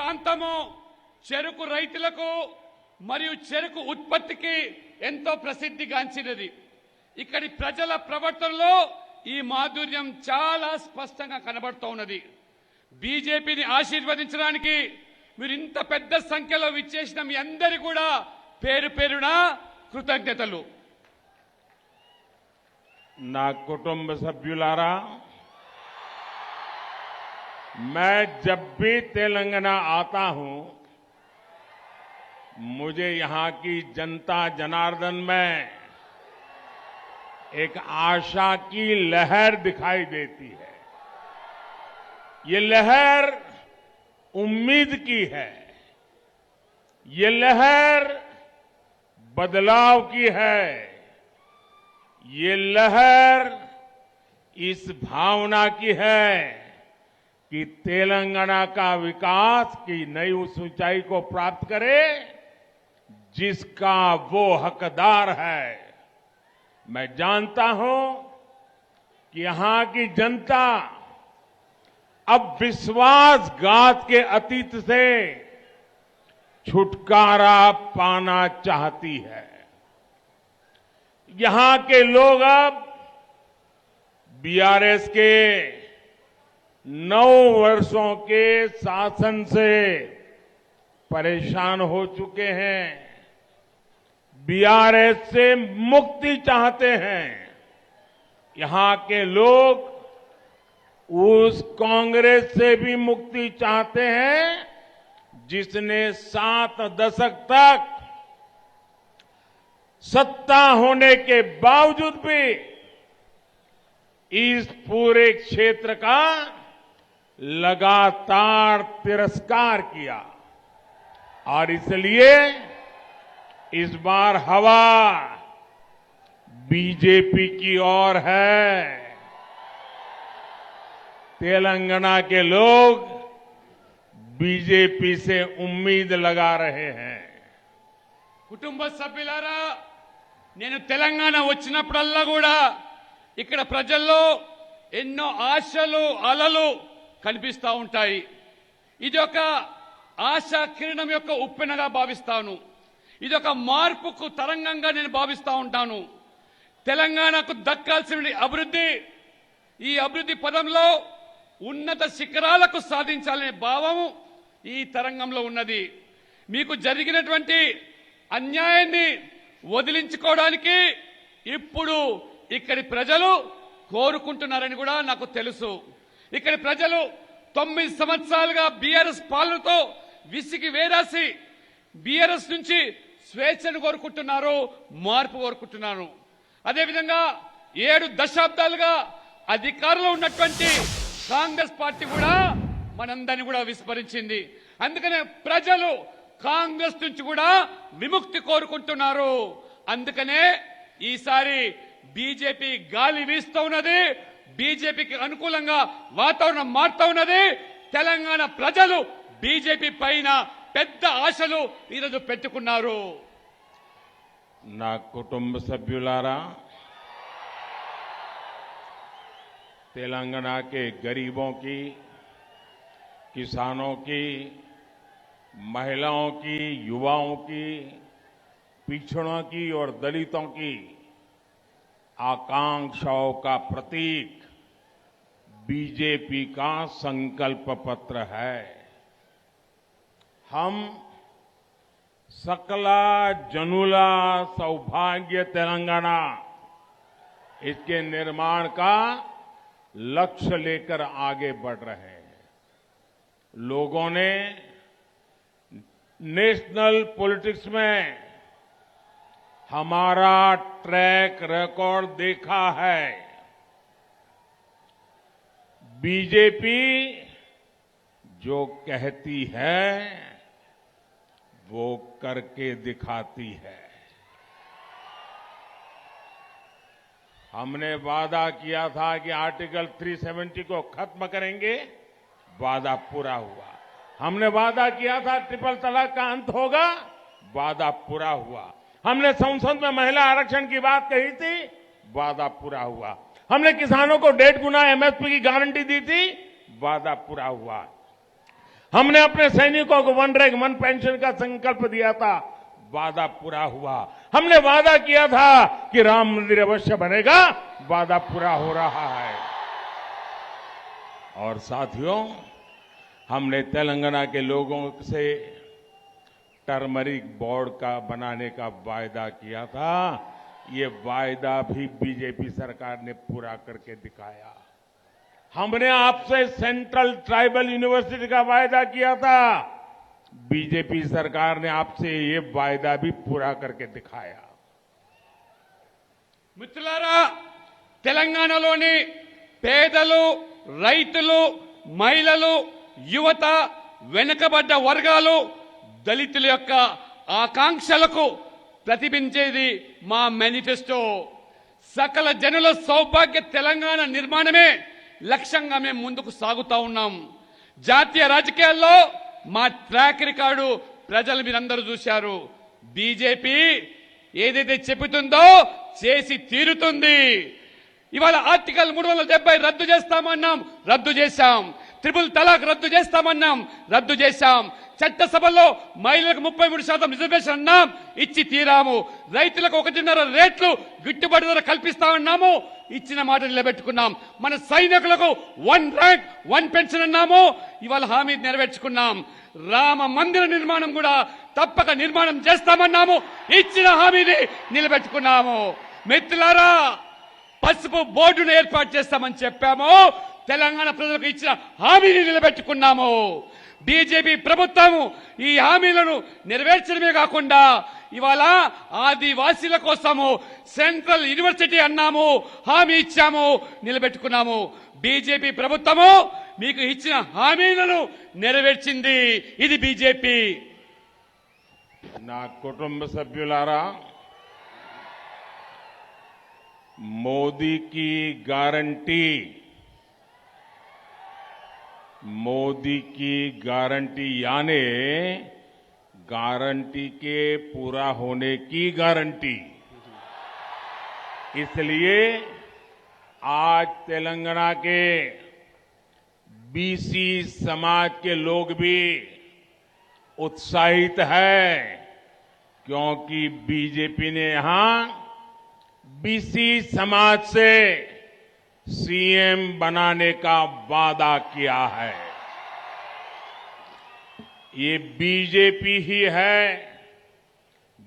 ప్రాంతము చెరుకు రైతులకు మరియు చెరుకు ఉత్పత్తికి ఎంతో ప్రసిద్ధిగాంచినది. ఇక్కడి ప్రజల ప్రవర్తనలో ఈ మాధుర్యం చాలా స్పష్టంగా కనబడుతోన్నది. బీజేపీని ఆశీర్వదించడానికి మీరు ఇంత పెద్ద సంఖ్యలో విచ్చేసిన మీ అందరి కూడా పేరు పేరున కృతజ్ఞతలు. నా కుటుంబ సభ్యులారా, मैं जब भी तेलंगाना आता हूं, मुझे यहां की जनता जनार्दन में एक आशा की लहर दिखाई देती है। ये लहर उम्मीद की है, ये लहर बदलाव की है, ये लहर इस भावना की है कि तेलंगाना का विकास की नई उस ऊंचाई को प्राप्त करे जिसका वो हकदार है। मैं जानता हूं कि यहां की जनता अब विश्वासघात के अतीत से छुटकारा पाना चाहती है। यहां के लोग अब बीआरएस के 9 वर्षों के शासन से परेशान हो चुके हैं, बीआरएस से मुक्ति चाहते हैं। यहां के लोग उस कांग्रेस से भी मुक्ति चाहते हैं जिसने 7 दशक तक सत्ता होने के बावजूद भी इस पूरे क्षेत्र का लगातार तिरस्कार किया और इसलिए इस बार हवा बीजेपी की ओर है। तेलंगाना के लोग बीजेपी से उम्मीद लगा रहे हैं। కుటుంబ సభ్యులారా, నేను తెలంగాణ వచ్చినప్పుడల్లా కూడా ఇక్కడ ప్రజల్లో ఎన్నో ఆశలు అలలు కనిపిస్తూ ఉంటాయి. ఇది ఒక ఆశా కిరణం యొక్క ఉప్పెనగా భావిస్తాను. ఇది ఒక మార్పుకు తరంగంగా నేను భావిస్తూ ఉంటాను. తెలంగాణకు దక్కాల్సిన అభివృద్ధి, ఈ అభివృద్ధి పదంలో ఉన్నత శిఖరాలకు సాధించాలనే భావము ఈ తరంగంలో ఉన్నది. మీకు జరిగినటువంటి అన్యాయాన్ని వదిలించుకోవడానికి ఇప్పుడు ఇక్కడి ప్రజలు కోరుకుంటున్నారని కూడా నాకు తెలుసు. ఇక్కడి ప్రజలు 9 సంవత్సరాలుగా బీఆర్ఎస్ పాలనతో విసిగి వేరాసి బీఆర్ఎస్ నుంచి స్వేచ్ఛను కోరుకుంటున్నారు, మార్పు కోరుకుంటున్నారు. అదేవిధంగా 7 దశాబ్దాలుగా అధికారంలో ఉన్నటువంటి కాంగ్రెస్ పార్టీ కూడా మనందరినీ కూడా విస్మరించింది. అందుకనే ప్రజలు కాంగ్రెస్ నుంచి కూడా విముక్తి కోరుకుంటున్నారు. అందుకనే ఈసారి బీజేపీ గాలి వీస్తూ ఉన్నది, బీజేపీకి అనుకూలంగా వాతావరణం మారుతూ ఉన్నది. తెలంగాణ ప్రజలు బీజేపీ పైన పెద్ద ఆశలు ఈరోజు పెట్టుకున్నారు. నా కుటుంబ సభ్యులారా, तेलंगाना के गरीबों की, किसानों की, महिलाओं की, युवाओं की, पिछड़ों की और दलितों की आकांक्षाओं का प्रतीक बीजेपी का संकल्प पत्र है। हम सकला जनुला सौभाग्य तेलंगाना, इसके निर्माण का लक्ष्य लेकर आगे बढ़ रहे हैं। लोगों ने नेशनल पॉलिटिक्स में हमारा ट्रैक रिकॉर्ड देखा है। बीजेपी जो कहती है वो करके दिखाती है। हमने वादा किया था कि आर्टिकल 370 को खत्म करेंगे, वादा पूरा हुआ। हमने वादा किया था ट्रिपल तलाक का अंत होगा, वादा पूरा हुआ। हमने संसद में महिला आरक्षण की बात कही थी, वादा पूरा हुआ। हमने किसानों को 1.5 गुना एमएसपी की गारंटी दी थी, वादा पूरा हुआ। हमने अपने सैनिकों को वन रैंक वन पेंशन का संकल्प दिया था, वादा पूरा हुआ। हमने वादा किया था कि राम मंदिर अवश्य बनेगा, वादा पूरा हो रहा है। और साथियों, हमने तेलंगाना के लोगों से टर्मरिक बोर्ड का बनाने का वायदा किया था। ये वायदा भी बीजेपी सरकार ने पूरा करके दिखाया। हमने आपसे सेंट्रल ट्राइबल यूनिवर्सिटी का वायदा किया था, बीजेपी सरकार ने आपसे ये वायदा भी पूरा करके दिखाया। మిత్రులారా, తెలంగాణలోని పేదలు, రైతులు, మహిళలు, యువత, వెనుకబడ్డ వర్గాలు, దళితుల యొక్క ఆకాంక్షలకు ప్రతిబింబించేది మా మేనిఫెస్టో. సకల జనుల సౌభాగ్య తెలంగాణ నిర్మాణమే లక్ష్యంగా మేము ముందుకు సాగుతా ఉన్నాం. జాతీయ రాజకీయాల్లో మా ట్రాక్ రికార్డు ప్రజలు మీరందరూ చూశారు. బీజేపీ ఏదైతే చెబుతుందో చేసి తీరుతుంది. ఇవాళ ఆర్టికల్ 370 రద్దు చేస్తామన్నాం, రద్దు చేశాం. ట్రిపుల్ తలాక్ రద్దు చేస్తామన్నాం, రద్దు చేశాం. చట్టసభలో మహిళలకు 33% రిజర్వేషన్ అన్నాం, ఇచ్చి తీరాము. రైతులకు 1.5 రేట్లు గిట్టుబాటు ధర కల్పిస్తామన్నాము, ఇచ్చిన మాట నిలబెట్టుకున్నాం. మన సైనికులకు 1 ర్యాంక్ 1 పెన్షన్ అన్నాము, ఇవాళ హామీ నెరవేర్చుకున్నాం. రామ మందిర నిర్మాణం కూడా తప్పక నిర్మాణం చేస్తామన్నాము, ఇచ్చిన హామీని నిలబెట్టుకున్నాము. మిత్రులారా, పసుపు బోర్డును ఏర్పాటు చేస్తామని చెప్పాము, తెలంగాణ ప్రజలకు ఇచ్చిన హామీని నిలబెట్టుకున్నాము. బీజేపీ ప్రభుత్వం ఈ హామీలను నెరవేర్చడమే కాకుండా ఇవాళ ఆదివాసీల కోసము సెంట్రల్ యూనివర్సిటీ అన్నాము, హామీ ఇచ్చాము, నిలబెట్టుకున్నాము. బీజేపీ ప్రభుత్వము మీకు ఇచ్చిన హామీలను నెరవేర్చింది. ఇది బీజేపీ. నా కుటుంబ సభ్యులారా, मोदी की गारंटी, मोदी की गारंटी यानी गारंटी के पूरा होने की गारंटी। इसलिए आज तेलंगाना के बीसी समाज के लोग भी उत्साहित है, क्योंकि बीजेपी ने यहां बीसी समाज से सीएम बनाने का वादा किया है। ये बीजेपी ही है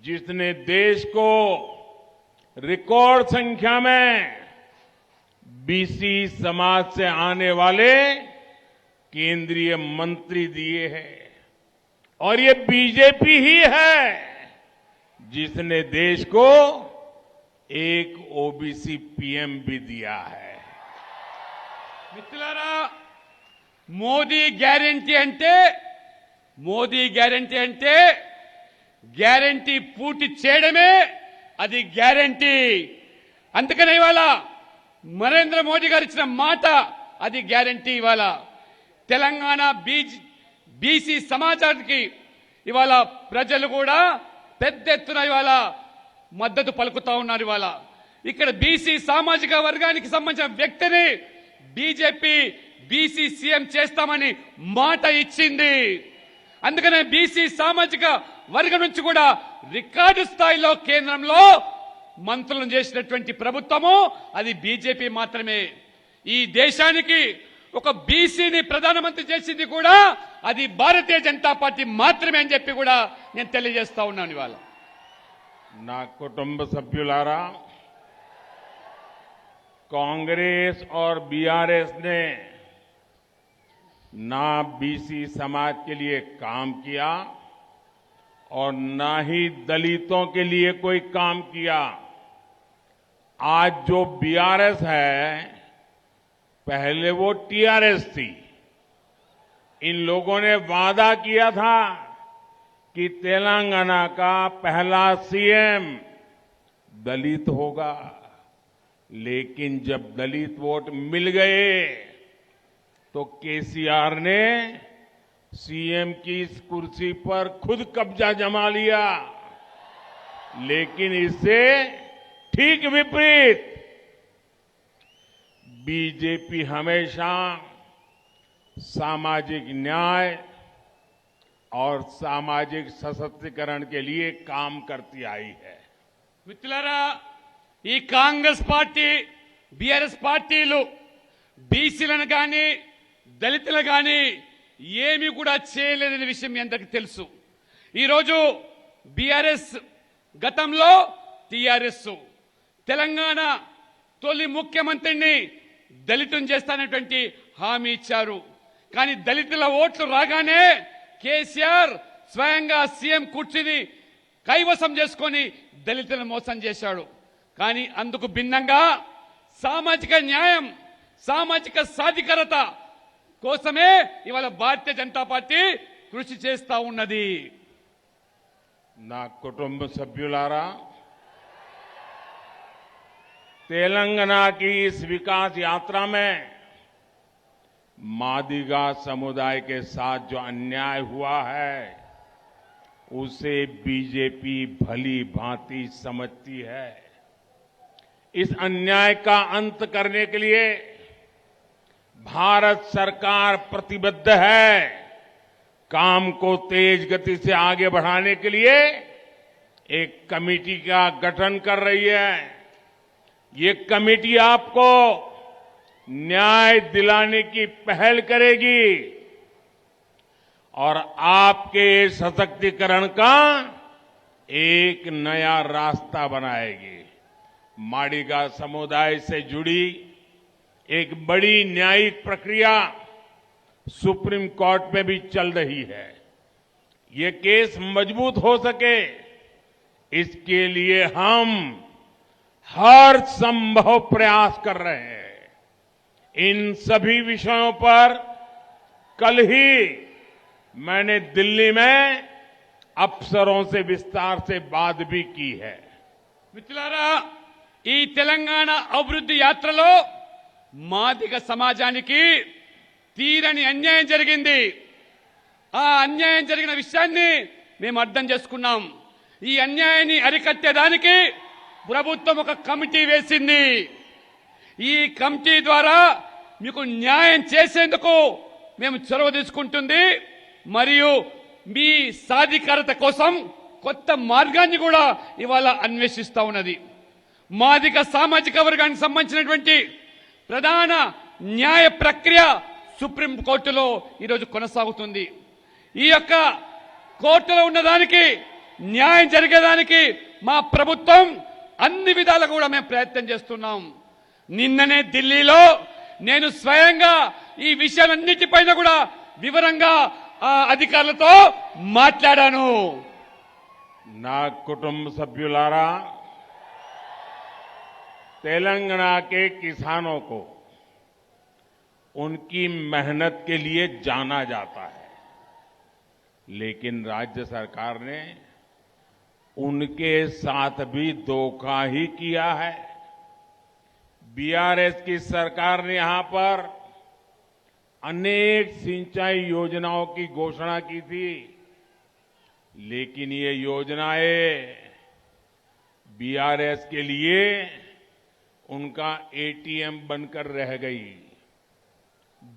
जिसने देश को रिकॉर्ड संख्या में बीसी समाज से आने वाले केंद्रीय मंत्री दिए हैं, और ये बीजेपी ही है जिसने देश को एक ओबीसी पीएम भी दिया है। మిత్రులారా, మోదీ గ్యారెంటీ అంటే గ్యారెంటీ పూర్తి చేయడమే అది గ్యారెంటీ. అందుకనే ఇవాళ నరేంద్ర మోదీ గారు ఇచ్చిన మాట అది గ్యారెంటీ. ఇవాళ తెలంగాణ బీసీ సమాజానికి ఇవాళ ప్రజలు కూడా పెద్ద ఎత్తున ఇవాళ మద్దతు పలుకుతా ఉన్నారు. ఇవాళ ఇక్కడ బీసీ సామాజిక వర్గానికి సంబంధించిన వ్యక్తిని బీజేపీ బీసీ సీఎం చేస్తామని మాట ఇచ్చింది. అందుకనే బీసీ సామాజిక వర్గం నుంచి కూడా రికార్డు స్థాయిలో కేంద్రంలో మంత్రులను చేసినటువంటి ప్రభుత్వము అది బీజేపీ మాత్రమే. ఈ దేశానికి ఒక బీసీని ప్రధానమంత్రి చేసింది కూడా అది భారతీయ జనతా పార్టీ మాత్రమే అని చెప్పి కూడా నేను తెలియజేస్తా ఉన్నాను. ఇవాళ నా కుటుంబ సభ్యులారా, कांग्रेस और बीआरएस ने ना बीसी समाज के लिए काम किया और ना ही दलितों के लिए कोई काम किया। आज जो बीआरएस है, पहले वो टीआरएस थी। इन लोगों ने वादा किया था कि तेलंगाना का पहला सीएम दलित होगा, लेकिन जब दलित वोट मिल गए तो केसीआर ने सीएम की इस कुर्सी पर खुद कब्जा जमा लिया। लेकिन इससे ठीक विपरीत बीजेपी हमेशा सामाजिक न्याय, और सामाजिक सशक्तिकरण के लिए काम करती आई है। మిత్రులారా, ఈ కాంగ్రెస్ పార్టీ బీఆర్ఎస్ పార్టీలు బీసీలను కానీ దళితులను కానీ ఏమీ కూడా చేయలేదనే విషయం మీ అందరికీ తెలుసు. ఈరోజు బీఆర్ఎస్ గతంలో టీఆర్ఎస్ తెలంగాణ తొలి ముఖ్యమంత్రిని దళితుని చేస్తానటువంటి హామీ ఇచ్చారు. కానీ దళితుల ఓట్లు రాగానే కేసీఆర్ స్వయంగా సీఎం కుర్చీని కైవసం చేసుకొని దళితులను మోసం చేశాడు. కానీ అందుకు భిన్నంగా సామాజిక న్యాయం, సామాజిక సాధికారత కోసమే ఇవాళ భారతీయ జనతా పార్టీ కృషి చేస్తా ఉన్నది. నా కుటుంబ సభ్యులారా, तेलंगाना की इस विकास यात्रा में मादिगा समुदाय के साथ जो अन्याय हुआ है उसे बीजेपी भली भांति समझती है. इस अन्याय का अंत करने के लिए भारत सरकार प्रतिबद्ध है. काम को तेज गति से आगे बढ़ाने के लिए एक कमेटी का गठन कर रही है. ये कमेटी आपको न्याय दिलाने की पहल करेगी और आपके सशक्तिकरण का एक नया रास्ता बनाएगी. माडिगा समुदाय से जुड़ी एक बड़ी न्यायिक प्रक्रिया सुप्रीम कोर्ट में भी चल रही है. ये केस मजबूत हो सके इसके लिए हम हर संभव प्रयास कर रहे हैं. इन सभी विषयों पर कल ही मैंने दिल्ली में अफसरों से विस्तार से बात भी की है. మిత్రులారా, ఈ తెలంగాణ అభివృద్ధి యాత్రలో మాదిగ సమాజానికి తీరని అన్యాయం జరిగింది. ఆ అన్యాయం జరిగిన విషయాన్ని మేము అర్థం చేసుకున్నాం. ఈ అన్యాయాన్ని అరికట్టేదానికి ప్రభుత్వం ఒక కమిటీ వేసింది. ఈ కమిటీ ద్వారా మీకు న్యాయం చేసేందుకు మేము చొరవ తీసుకుంటుంది మరియు మీ సాధికారత కోసం కొత్త మార్గాన్ని కూడా ఇవాళ అన్వేషిస్తా ఉన్నది. మాదిగ సామాజిక వర్గానికి సంబంధించినటువంటి ప్రధాన న్యాయ ప్రక్రియ సుప్రీం కోర్టులో ఈరోజు కొనసాగుతుంది. ఈ యొక్క కోర్టులో ఉన్నదానికి న్యాయం జరిగేదానికి మా ప్రభుత్వం అన్ని విధాలుగా కూడా మేము ప్రయత్నం చేస్తున్నాం. నిన్ననే ఢిల్లీలో నేను స్వయంగా ఈ విషయాలన్నిటిపైన కూడా వివరంగా ఆ అధికారులతో మాట్లాడాను. నా కుటుంబ సభ్యులారా, तेलंगाना के किसानों को उनकी मेहनत के लिए जाना जाता है, लेकिन राज्य सरकार ने उनके साथ भी धोखा ही किया है. बीआरएस की सरकार ने यहां पर अनेक सिंचाई योजनाओं की घोषणा की थी, लेकिन ये योजनाएं बीआरएस के लिए उनका एटीएम बनकर रह गई.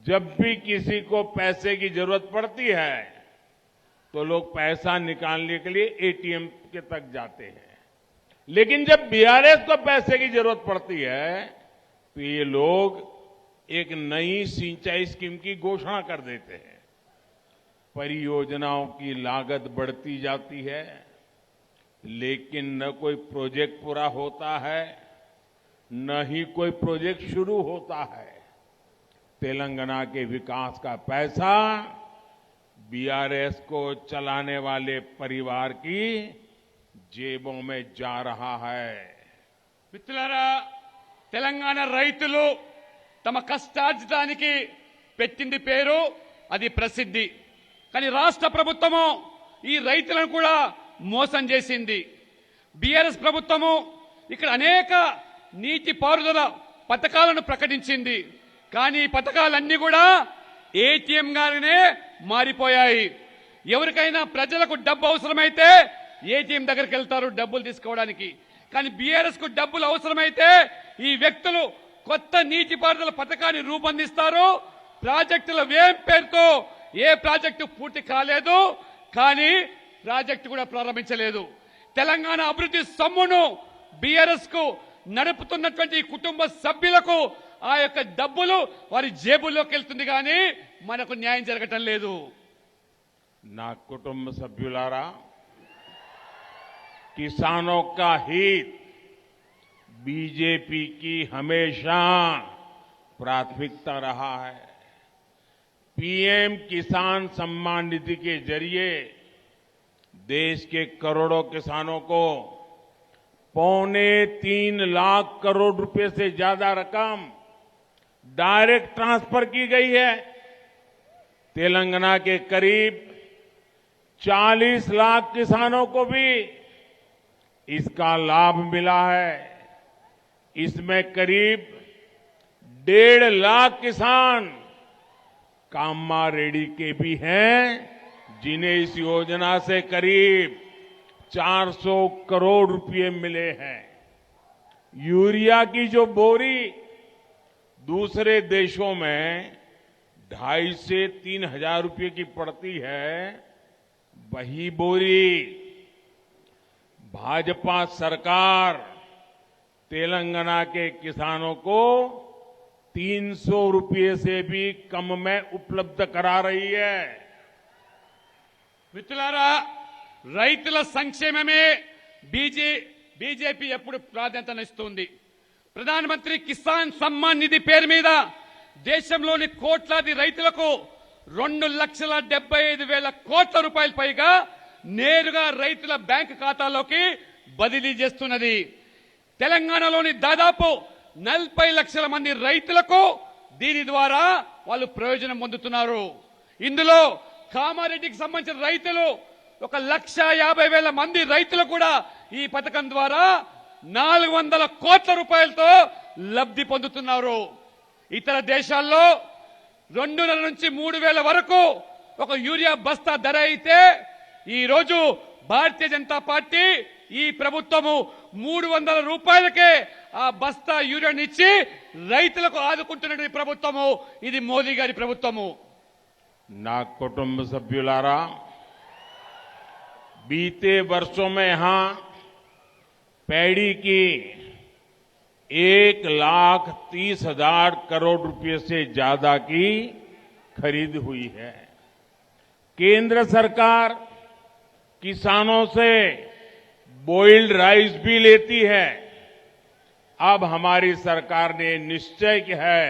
जब भी किसी को पैसे की जरूरत पड़ती है तो लोग पैसा निकालने के लिए एटीएम के तक जाते हैं, लेकिन जब बीआरएस को पैसे की जरूरत पड़ती है तो ये लोग एक नई सिंचाई स्कीम की घोषणा कर देते हैं. परियोजनाओं की लागत बढ़ती जाती है, लेकिन न कोई प्रोजेक्ट पूरा होता है, न ही कोई प्रोजेक्ट शुरू होता है. तेलंगाना के विकास का पैसा बीआरएस को चलाने वाले परिवार की जेबों में जा रहा है. మిత్రులారా, తెలంగాణ రైతులు తమ కష్టార్జితానికి పెట్టింది పేరు, అది ప్రసిద్ధి. కానీ రాష్ట్ర ప్రభుత్వము ఈ రైతులను కూడా మోసం చేసింది. బీఆర్ఎస్ ప్రభుత్వము ఇక్కడ అనేక నీటి పారుదల పథకాలను ప్రకటించింది. కానీ ఈ పథకాలన్నీ కూడా ఏటీఎం గానే మారిపోయాయి. ఎవరికైనా ప్రజలకు డబ్బు అవసరమైతే ఏటీఎం దగ్గరికి వెళ్తారు డబ్బులు తీసుకోవడానికి. కానీ బీఆర్ఎస్ కు డబ్బులు అవసరమైతే ఈ వ్యక్తులు కొత్త నీటిపారుదల పథకాన్ని రూపొందిస్తారు. ప్రాజెక్టుల వ్యయం పేరుతో ఏ ప్రాజెక్టు పూర్తి కాలేదు, కానీ ప్రాజెక్టు కూడా ప్రారంభించలేదు. తెలంగాణ అభివృద్ధి సొమ్మును బీఆర్ఎస్ కు నడుపుతున్నటువంటి కుటుంబ సభ్యులకు ఆ యొక్క డబ్బులు వారి జేబుల్లోకి వెళ్తుంది కానీ మనకు న్యాయం జరగటం లేదు. ना कुटुंब सभ्युलारा, किसानों का हित बीजेपी की हमेशा प्राथमिकता रहा है. पीएम किसान सम्मान निधि के जरिए देश के करोड़ों किसानों को 3.25 लाख करोड़ रुपए से ज्यादा रकम डायरेक्ट ट्रांसफर की गई है. तेलंगाना के करीब 40 लाख किसानों को भी इसका लाभ मिला है. इसमें करीब 1.5 लाख किसान कामा रेड्डी के भी हैं, जिन्हें इस योजना से करीब 400 करोड़ रुपए मिले हैं. यूरिया की जो बोरी दूसरे देशों में 2,500 से 3,000 रुपए की पड़ती है, वही बोरी भाजपा सरकार तेलंगाना के किसानों को 300 रुपए से भी कम में उपलब्ध करा रही है. మిత్రులారా, రైతుల సంక్షేమమే బీజేపీ ఎప్పుడు ప్రాధాన్యతనిస్తుంది. ప్రధానమంత్రి కిసాన్ సమ్మాన్ నిధి పేరు మీద దేశంలోని కోట్లాది రైతులకు 2,75,000 కోట్ల రూపాయల పైగా నేరుగా రైతుల బ్యాంక్ ఖాతాలోకి బదిలీ చేస్తున్నది. తెలంగాణలోని దాదాపు 40 లక్షల మంది రైతులకు దీని ద్వారా వాళ్ళు ప్రయోజనం పొందుతున్నారు. ఇందులో కామారెడ్డికి సంబంధించిన రైతులు 1,50,000 మంది రైతులు కూడా ఈ పథకం ద్వారా 400 కోట్ల రూపాయలతో లబ్ధి పొందుతున్నారు. ఇతర దేశాల్లో 2,000 నుంచి 3,000 వరకు ఒక యూరియా బస్తా ధర అయితే ఈ రోజు భారతీయ జనతా పార్టీ ఈ ప్రభుత్వము 300 రూపాయలకే ఆ బస్తా యూరియానిచ్చి రైతులకు ఆదుకుంటున్న ప్రభుత్వము ఇది మోదీ గారి ప్రభుత్వము. ना कुटुंब सभ्युलारा, बीते वर्षों में यहां पैडी की 1,30,000 करोड़ रुपए से ज्यादा की खरीद हुई है. केंद्र सरकार किसानों से बॉइल्ड राइस भी लेती है. अब हमारी सरकार ने निश्चय किया है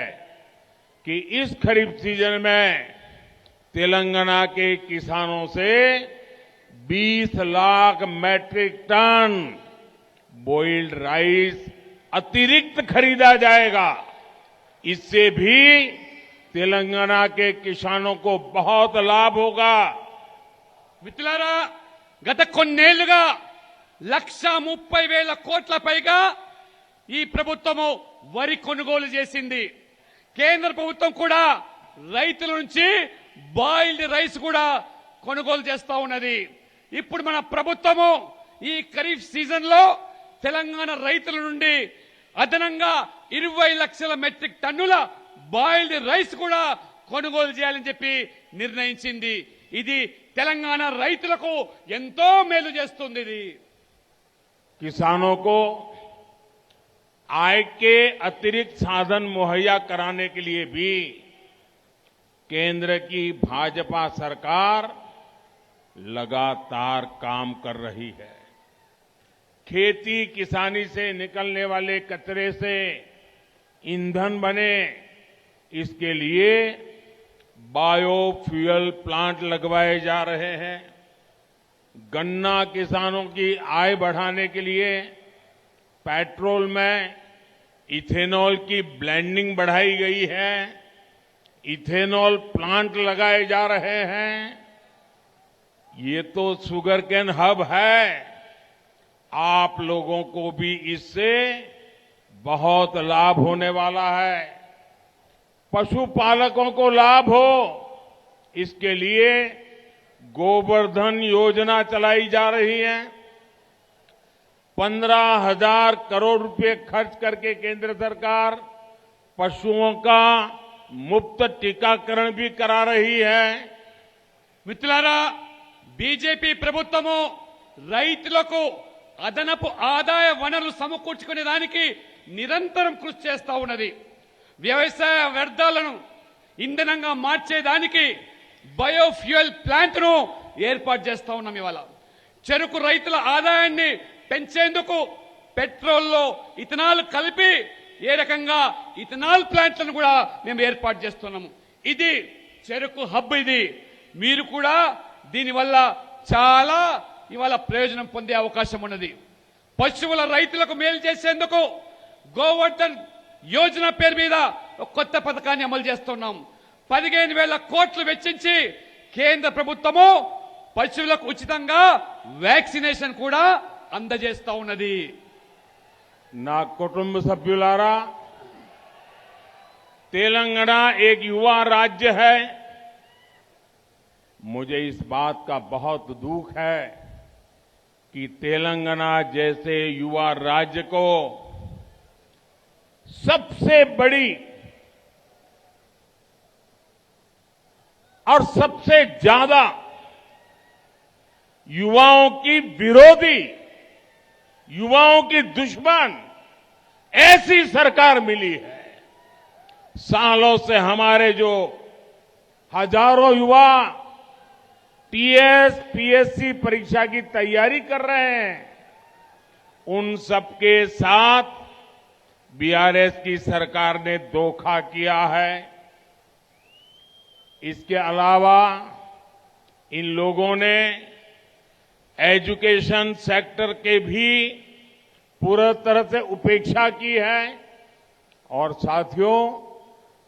कि इस खरीफ सीजन में तेलंगाना के किसानों से 20 lakh metric ton boiled rice अतिरिक्त खरीदा जाएगा. इससे भी तेलंगाना के किसानों को बहुत लाभ होगा. మిత్రులారా, గత కొన్నేళ్లుగా 1,30,000 కోట్ల పైగా ఈ ప్రభుత్వము వరి కొనుగోలు చేసింది. కేంద్ర ప్రభుత్వం కూడా రైతుల నుంచి బాయిల్డ్ రైస్ కూడా కొనుగోలు చేస్తా ఉన్నది. ఇప్పుడు మన ప్రభుత్వము ఈ ఖరీఫ్ సీజన్ లో తెలంగాణ రైతుల నుండి అదనంగా 20 లక్షల మెట్రిక్ టన్నుల బాయిల్డ్ రైస్ కూడా కొనుగోలు చేయాలని చెప్పి నిర్ణయించింది. ఇది తెలంగాణ రైతులకు ఎంతో మేలు చేస్తుంది. ఇది किसानों को आय के अतिरिक्त साधन मुहैया कराने के लिए भी केंद्र की भाजपा सरकार लगातार काम कर रही है. खेती किसानी से निकलने वाले कचरे से ईंधन बने, इसके लिए बायोफ्यूल प्लांट लगवाए जा रहे हैं. गन्ना किसानों की आय बढ़ाने के लिए पेट्रोल में इथेनॉल की ब्लेंडिंग बढ़ाई गई है. इथेनॉल प्लांट लगाए जा रहे हैं. ये तो शुगर केन हब है. आप लोगों को भी इससे बहुत लाभ होने वाला है. पशुपालकों को लाभ हो, इसके लिए गोवर्धन योजना चलाई जा रही है. 15,000 करोड़ रुपए खर्च करके केंद्र सरकार पशुओं का मुफ्त टीकाकरण भी करा रही है. మిత్రులారా, బీజేపీ ప్రభుత్వము రైతులకు అదనపు ఆదాయ వనరులు సమకూర్చుకునే దానికి నిరంతరం కృషి చేస్తూ ఉన్నది. వ్యవసాయ వ్యర్థాలను ఇంధనంగా మార్చేదానికి బయోఫ్యూయల్ ప్లాంట్ ను ఏర్పాటు చేస్తా ఉన్నాం. ఇవాళ చెరుకు రైతుల ఆదాయాన్ని పెంచేందుకు పెట్రోల్లో ఇథనాల్ కలిపి ఏ రకంగా ఇథనాల్ ప్లాంట్లను కూడా మేము ఏర్పాటు చేస్తున్నాము. ఇది చెరుకు హబ్. ఇది మీరు కూడా దీనివల్ల చాలా ఇవాళ ప్రయోజనం పొందే అవకాశం ఉన్నది. పశువుల రైతులకు మేలు చేసేందుకు గోవర్ధన్ యోజన పేరు మీద ఒక కొత్త పథకాన్ని అమలు చేస్తున్నాం. 15,000 కోట్లు వెచ్చించి కేంద్ర ప్రభుత్వము పశువులకు ఉచితంగా వ్యాక్సినేషన్ కూడా అందజేస్తా ఉన్నది. నా कुटुंब सभ्युलारा, तेलंगाना एक युवा राज्य है. मुझे इस बात का बहुत दुख है कि तेलंगाना जैसे युवा राज्य को सबसे बड़ी और सबसे ज्यादा युवाओं की विरोधी, युवाओं की दुश्मन ऐसी सरकार मिली है. सालों से हमारे जो हजारों युवा टीएस, पीएससी परीक्षा की तैयारी कर रहे हैं, उन सबके साथ बीआरएस की सरकार ने धोखा किया है. इसके अलावा इन लोगों ने एजुकेशन सेक्टर के भी पूरी तरह से उपेक्षा की है. और साथियों,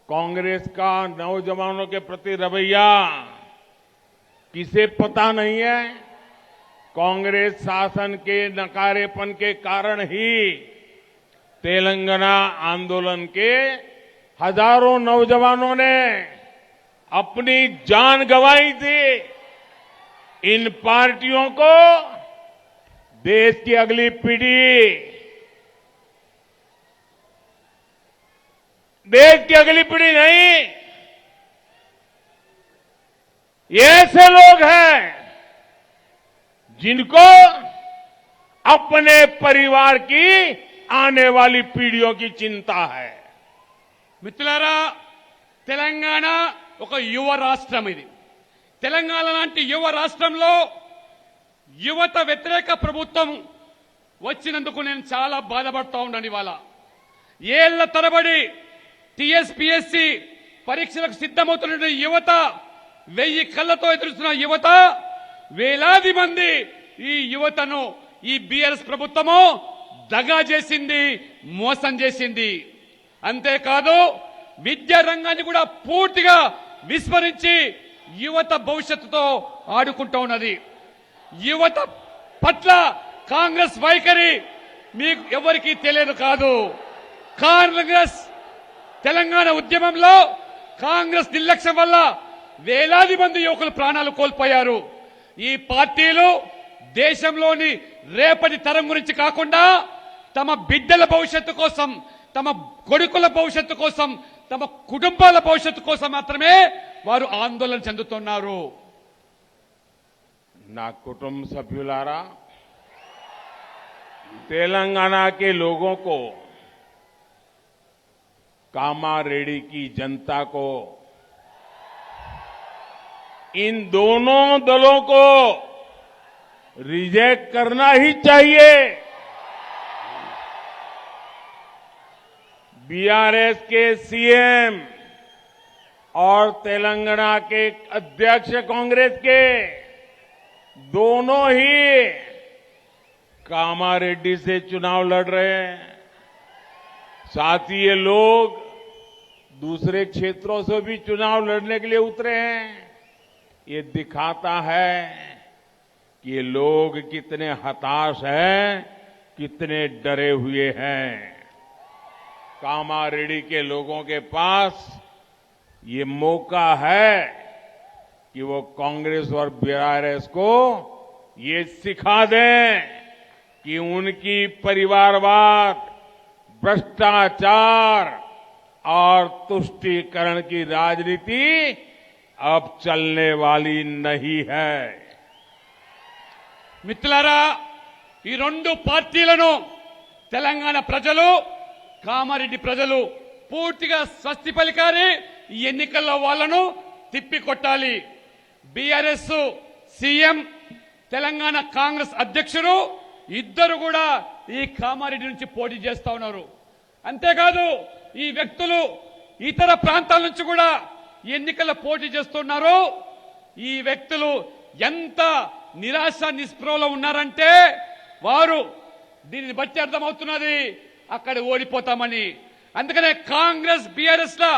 कांग्रेस का नौजवानों के प्रति रवैया किसे पता नहीं है. कांग्रेस शासन के नकारेपन के कारण ही तेलंगाना आंदोलन के हजारों नौजवानों ने अपनी जान गंवाई थी. इन पार्टियों को देश की अगली पीढ़ी, देश की अगली पीढ़ी नहीं, ये ऐसे लोग हैं जिनको अपने परिवार की आने वाली पीढ़ियों की चिंता है. మిత్రులారా, తెలంగాణ ఒక యువ రాష్ట్రం. ఇది తెలంగాణ లాంటి యువ రాష్ట్రంలో యువత వ్యతిరేక ప్రభుత్వం వచ్చినందుకు నేను చాలా బాధపడతా ఉన్నాను. ఇవాళ ఏళ్ల తరబడి టీఎస్పీఎస్సీ పరీక్షలకు సిద్ధమవుతున్న యువత, 1000 కళ్ళతో ఎదురుస్తున్న యువత, వేలాది మంది ఈ యువతను ఈ బీఆర్ఎస్ ప్రభుత్వము దగా చేసింది, మోసం చేసింది. అంతేకాదు విద్యా రంగాన్ని కూడా పూర్తిగా విస్మరించి యువత భవిష్యత్తుతో ఆడుకుంటూ ఉన్నది. యువత పట్ల కాంగ్రెస్ వైఖరి మీకు ఎవరికీ తెలియదు కాదు. కాంగ్రెస్ తెలంగాణ ఉద్యమంలో కాంగ్రెస్ నిర్లక్ష్యం వల్ల వేలాది మంది యువకులు ప్రాణాలు కోల్పోయారు. ఈ పార్టీలు దేశంలోని రేపటి తరం గురించి కాకుండా తమ బిడ్డల భవిష్యత్తు కోసం, తమ కొడుకుల భవిష్యత్తు కోసం, తమ కుటుంబాల భవిష్యత్తు కోసం మాత్రమే వారు ఆందోళన చెందుతున్నారు. ना कुटुंब सभ्युलारा, तेलंगाना के लोगों को, कामारेड्डी की जनता को, इन दोनों दलों को रिजेक्ट करना ही चाहिए. बीआरएस के सीएम और तेलंगाना के अध्यक्ष कांग्रेस के दोनों ही कामारेड्डी से चुनाव लड़ रहे हैं. साथ ही ये लोग दूसरे क्षेत्रों से भी चुनाव लड़ने के लिए उतरे हैं. ये दिखाता है कि ये लोग कितने हताश हैं, कितने डरे हुए हैं. कामारेड्डी के लोगों के पास ये मौका है कि वो कांग्रेस और बीआरएस को ये सिखा दें कि उनकी परिवारवाद, भ्रष्टाचार और तुष्टीकरण की राजनीति अब चलने वाली नहीं है. మిత్రులారా, ఈ రెండు పార్టీలను తెలంగాణ ప్రజలు, కామారెడ్డి ప్రజలు పూర్తిగా స్వస్తి పలికారి ఈ ఎన్నికల్లో వాళ్లను తిప్పికొట్టాలి. బీఆర్ఎస్ సీఎం, తెలంగాణ కాంగ్రెస్ అధ్యక్షుడు ఇద్దరు కూడా ఈ కామారెడ్డి నుంచి పోటీ చేస్తా ఉన్నారు. అంతేకాదు ఈ వ్యక్తులు ఇతర ప్రాంతాల నుంచి కూడా ఎన్నికల్లో పోటీ చేస్తున్నారు. ఈ వ్యక్తులు ఎంత నిరాశ నిస్పృహలో ఉన్నారంటే వారు దీనిని బట్టి అర్థమవుతున్నది అక్కడ ఓడిపోతామని. అందుకనే కాంగ్రెస్ బీఆర్ఎస్ లా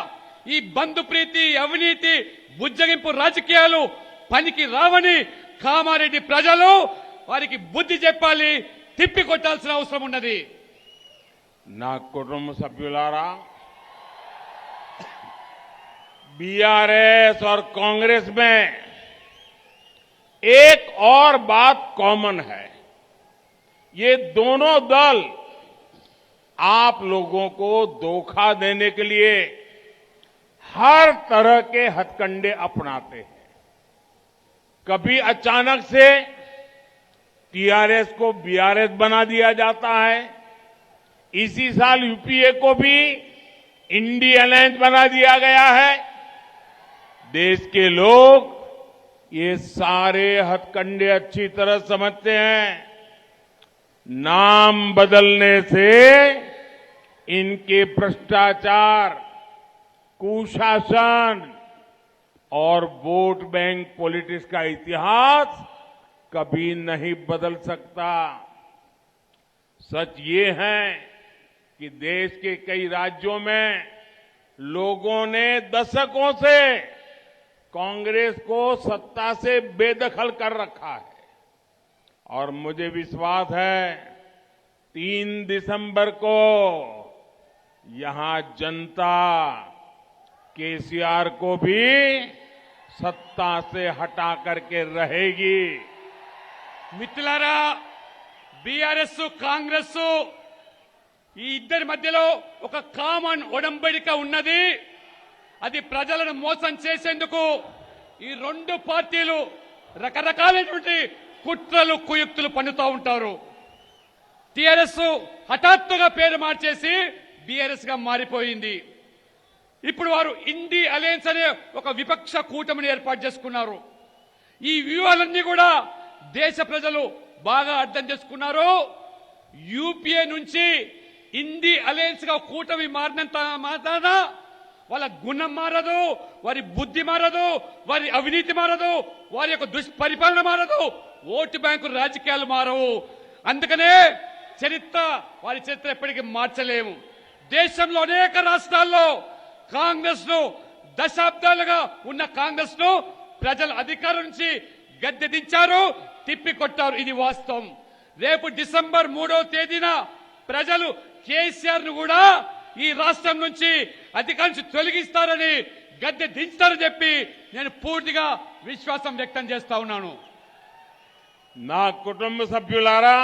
ఈ బంధు ప్రీతి, అవినీతి, బుజ్జగింపు రాజకీయాలు పనికి రావని కామారెడ్డి ప్రజలు వారికి బుద్ధి చెప్పాలి, తిప్పి కొట్టాల్సిన అవసరం ఉన్నది. నా కుటుంబ సభ్యులారా, बीआरएस और कांग्रेस में एक और बात कॉमन है। ये दोनों दल आप लोगों को धोखा देने के लिए हर तरह के हथकंडे अपनाते हैं। कभी अचानक से टीआरएस को बीआरएस बना दिया जाता है। इसी साल यूपीए को भी इंडी अलायंस बना दिया गया है। देश के लोग ये सारे हथकंडे अच्छी तरह समझते हैं। नाम बदलने से इनके भ्रष्टाचार, कुशासन और वोट बैंक पॉलिटिक्स का इतिहास कभी नहीं बदल सकता। सच ये है कि देश के कई राज्यों में लोगों ने दशकों से कांग्रेस को सत्ता से बेदखल कर रखा है और मुझे विश्वास है 3 दिसंबर को यहां जनता केसीआर को भी सत्ता से हटा करके रहेगी। మిత్రులారా, బీఆర్ఎస్ కాంగ్రెస్ ఈ ఇద్దరి మధ్యలో ఒక కామన్ ఒడంబడిక ఉన్నది. అది ప్రజలను మోసం చేసేందుకు ఈ రెండు పార్టీలు రకరకాలైనటువంటి కుట్రలు, కుయుక్తులు పన్నుతూ ఉంటారు. టీఆర్ఎస్ హఠాత్తుగా పేరు మార్చేసి బీఆర్ఎస్ గా మారిపోయింది. ఇప్పుడు వారు ఇండి అలయన్స్ అనే ఒక విపక్ష కూటమిని ఏర్పాటు చేసుకున్నారు. ఈ వ్యూహాలన్నీ కూడా దేశ ప్రజలు బాగా అర్థం చేసుకున్నారు. యూపీఏ నుంచి ఇండి అలయన్స్ గా కూటమి మారినంత మాత్రాన వాళ్ళ గుణం మారదు, వారి బుద్ధి మారదు, వారి అవినీతి మారదు, వారి యొక్క దుష్పరిపాలన మారదు, ఓటు బ్యాంకు రాజకీయాలు మారవు. అందుకనే వారి చరిత్ర ఎప్పటికీ మార్చలేము. దేశంలో అనేక రాష్ట్రాల్లో కాంగ్రెస్ ను దశాబ్దాలుగా ఉన్న కాంగ్రెస్ ను ప్రజలు అధికారం నుంచి గద్దె దించారు, తిప్పికొట్టారు. ఇది వాస్తవం. రేపు డిసెంబర్ 3వ తేదీన ప్రజలు కేసీఆర్ ను కూడా ఈ రాష్ట్రం నుంచి అధికారం నుంచి తొలగిస్తారని, గద్దె దించుతారని చెప్పి నేను పూర్తిగా విశ్వాసం వ్యక్తం చేస్తా ఉన్నాను. నా కుటుంబ సభ్యులారా,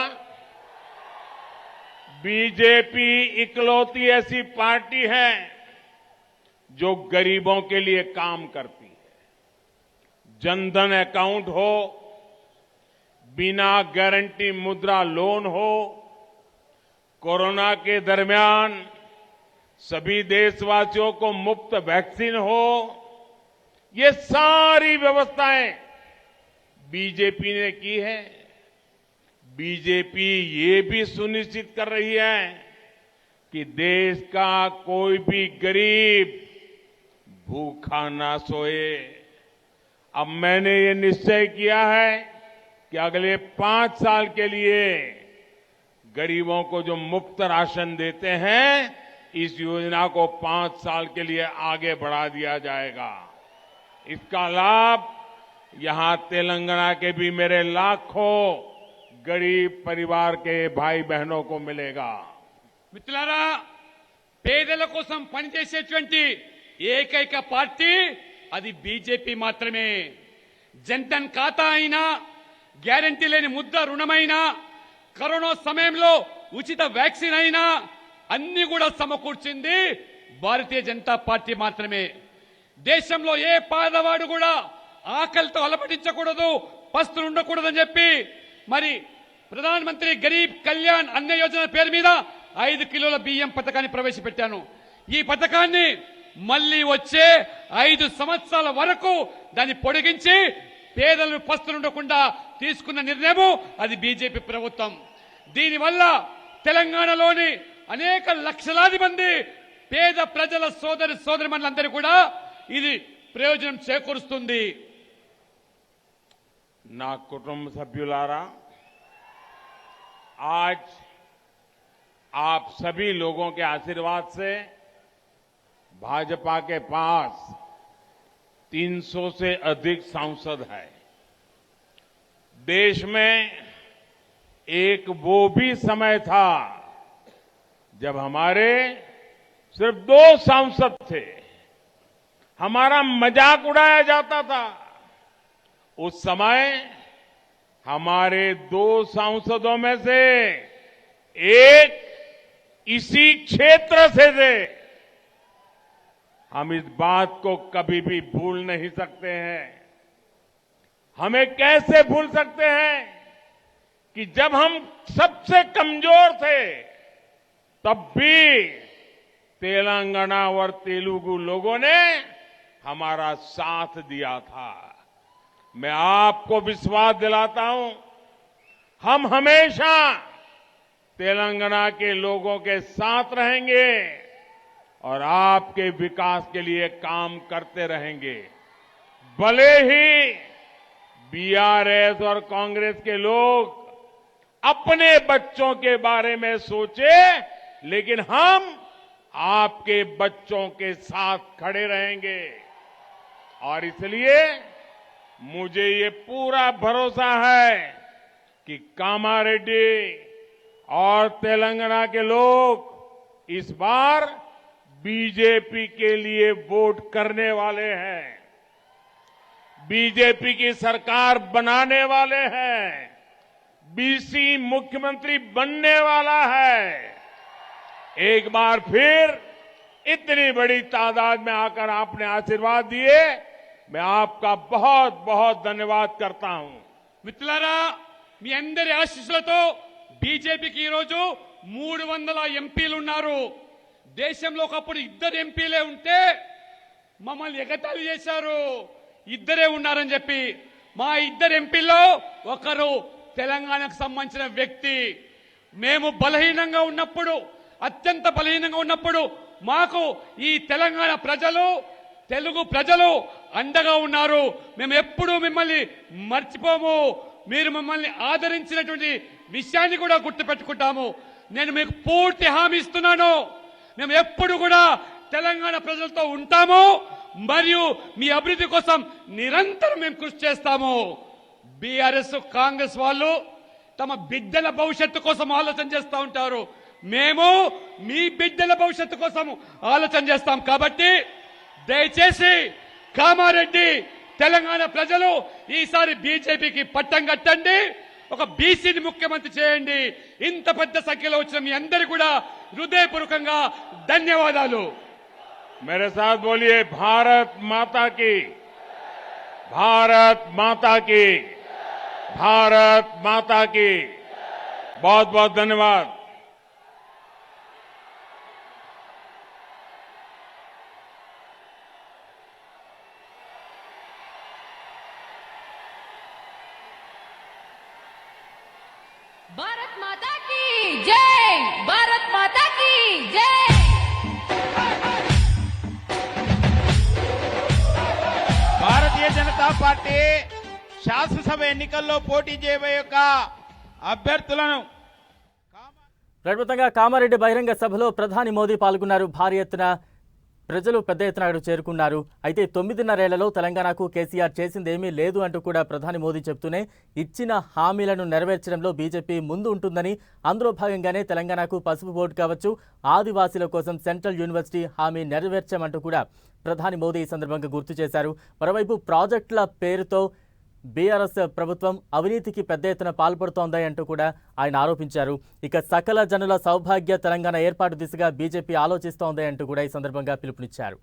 बीजेपी इकलौती ऐसी पार्टी है जो गरीबों के लिए काम करती है। जनधन अकाउंट हो, बिना गारंटी मुद्रा लोन हो, कोरोना के दरमियान सभी देशवासियों को मुफ्त वैक्सीन हो, ये सारी व्यवस्थाएं बीजेपी ने की है। बीजेपी ये भी सुनिश्चित कर रही है कि देश का कोई भी गरीब भूखा ना सोए। अब मैंने ये निश्चय किया है कि अगले 5 साल के लिए गरीबों को जो मुफ्त राशन देते हैं, इस योजना को 5 साल के लिए आगे बढ़ा दिया जाएगा। इसका लाभ यहां तेलंगाना के भी मेरे लाखों गरीब परिवार के भाई बहनों को मिलेगा। మిత్రులారా, పేదల కోసం పనిచేసేటువంటి ఏకైక పార్టీ అది బీజేపీ మాత్రమే. జన్ధన్ ఖాతా అయినా, గ్యారంటీ లేని ముద్ర రుణమైనా, కరోనా సమయంలో ఉచిత వ్యాక్సిన్ అయినా అన్ని కూడా సమకూర్చింది భారతీయ జనతా పార్టీ మాత్రమే. దేశంలో ఏ పేదవాడు కూడా ఆకలితో అలమటించకూడదు, పస్తులు ఉండకూడదని చెప్పి మరి ప్రధానమంత్రి గరీబ్ కళ్యాణ్ అన్న యోజన పేరు మీద 5 కిలోల బియ్యం పథకాన్ని ప్రవేశపెట్టాను. ఈ పథకాన్ని మళ్ళీ వచ్చే 5 సంవత్సరాల వరకు దాన్ని పొడిగించి పేదలను పస్తులుండకుండా తీసుకున్న నిర్ణయం అది బీజేపీ ప్రభుత్వం. దీనివల్ల తెలంగాణలోని అనేక లక్షలాది మంది పేద ప్రజల సోదరిమణులందరూ కూడా ఇది ప్రయోజనం చేకూరుస్తుంది. నా కుటుంబ సభ్యులారా, आज आप सभी लोगों के आशीर्वाद से भाजपा के पास 300 से अधिक सांसद है। देश में एक वो भी समय था जब हमारे सिर्फ 2 सांसद थे, हमारा मजाक उड़ाया जाता था। उस समय हमारे 2 सांसदों में से एक इसी क्षेत्र से थे। हम इस बात को कभी भी भूल नहीं सकते हैं। हमें कैसे भूल सकते हैं कि जब हम सबसे कमजोर थे तब भी तेलंगाना और तेलुगु लोगों ने हमारा साथ दिया था। मैं आपको विश्वास दिलाता हूं, हम हमेशा तेलंगाना के लोगों के साथ रहेंगे और आपके विकास के लिए काम करते रहेंगे। भले ही बीआरएस और कांग्रेस के लोग अपने बच्चों के बारे में सोचे, लेकिन हम आपके बच्चों के साथ खड़े रहेंगे। और इसलिए मुझे ये पूरा भरोसा है कि कामारेड्डी और तेलंगाना के लोग इस बार बीजेपी के लिए वोट करने वाले हैं, बीजेपी की सरकार बनाने वाले हैं, बीसी मुख्यमंत्री बनने वाला है। एक बार फिर इतनी बड़ी तादाद में आकर आपने आशीर्वाद दिए, मैं आपका बहुत बहुत धन्यवाद करता हूं। మిత్రులారా, మీ అందరి ఆశీస్సులతో బీజేపీకి ఈ రోజు 300 ఎంపీలు ఉన్నారు. దేశంలో ఒకప్పుడు 2 ఎంపీలే ఉంటే మమ్మల్ని ఎగతాళి చేశారు. 2 ఉన్నారని చెప్పి. మా 2 ఎంపీల్లో ఒకరు తెలంగాణకు సంబంధించిన వ్యక్తి. మేము బలహీనంగా ఉన్నప్పుడు, అత్యంత బలహీనంగా ఉన్నప్పుడు మాకు ఈ తెలంగాణ ప్రజలు, తెలుగు ప్రజలు అండగా ఉన్నారు. మేము ఎప్పుడూ మిమ్మల్ని మర్చిపోము. మీరు మమ్మల్ని ఆదరించినటువంటి విషయాన్ని కూడా గుర్తుపెట్టుకుంటాము. నేను మీకు పూర్తి హామీ ఇస్తున్నాను, మేము ఎప్పుడు కూడా తెలంగాణ ప్రజలతో ఉంటాము మరియు మీ అభివృద్ధి కోసం నిరంతరం మేము కృషి చేస్తాము. బీఆర్ఎస్, కాంగ్రెస్ వాళ్ళు తమ బిడ్డల భవిష్యత్తు కోసం ఆలోచన చేస్తూ ఉంటారు. మేము మీ బిడ్డల భవిష్యత్తు కోసం ఆలోచన చేస్తాం. కాబట్టి దయచేసి కామారెడ్డి తెలంగాణ ప్రజలు ఈసారి బీజేపీకి పట్టం కట్టండి, ఒక బీసీని ముఖ్యమంత్రి చేయండి. ఇంత పెద్ద సంఖ్యలో వచ్చిన మీ అందరికీ కూడా హృదయపూర్వకంగా ధన్యవాదాలు. मेरे साथ बोलिए, भारत माता की, भारत माता की, भारत माता की। बहुत बहुत धन्यवाद। भारत माता की जय, भारत माता की जय। భారతీయ జనతా పార్టీ శాసనసభ ఎన్నికల్లో పోటీ చేయబోయే యొక్క అభ్యర్థులను ప్రముఖంగా కామారెడ్డి బహిరంగ సభలో ప్రధాని మోదీ పాల్గొన్నారు. భారీ ఎత్తున ప్రజలు పెద్ద ఎత్తున అక్కడ చేరుకున్నారు. అయితే 9.5 ఏళ్లలో తెలంగాణకు కేసీఆర్ చేసిందేమీ లేదు అంటూ కూడా ప్రధాని మోదీ చెప్తూనే ఇచ్చిన హామీలను నెరవేర్చడంలో బీజేపీ ముందు ఉంటుందని, అందులో భాగంగానే తెలంగాణకు పసుపు బోర్డు కావచ్చు, ఆదివాసీల కోసం సెంట్రల్ యూనివర్సిటీ హామీ నెరవేర్చామంటూ కూడా ప్రధాని మోదీ ఈ సందర్భంగా గుర్తు చేశారు. మరోవైపు ప్రాజెక్టుల పేరుతో బీఆర్ఎస్ ప్రభుత్వం అవినీతికి పెద్ద ఎత్తున పాల్పడుతోంది అంటూ కూడా ఆయన ఆరోపించారు. ఇక సకల జనుల సౌభాగ్య తెలంగాణ ఏర్పాటు దిశగా బీజేపీ ఆలోచిస్తోంది అంటూ కూడా ఈ సందర్భంగా పిలుపునిచ్చారు.